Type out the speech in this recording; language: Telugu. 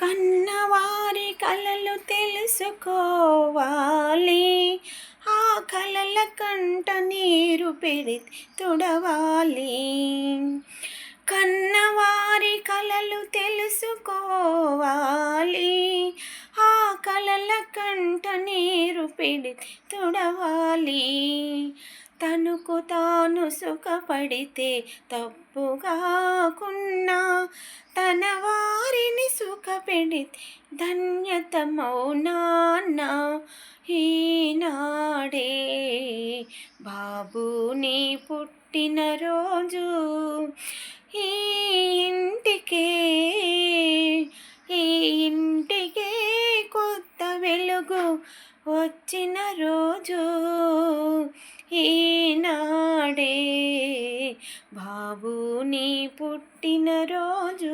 కన్నవారి కలలు తెలుసుకోవాలి, ఆ కలల కంట నీరు పెడితే తుడవాలి. కన్నవారి కలలు తెలుసుకోవాలి, ఆ కలల కంట నీరు పెడితే తుడవాలి. తనకు తాను సుఖపడితే తప్పుగాకున్నా, తన వారిని సుఖపెడితే ధన్యత మౌనాన్న. ఈనాడే బాబు నీ పుట్టినరోజు, ఈ ఇంటికే ఈ ఇంటికే కొత్త వెలుగు వచ్చిన రోజు. ఈనాడే బాబు నీ పుట్టినరోజు.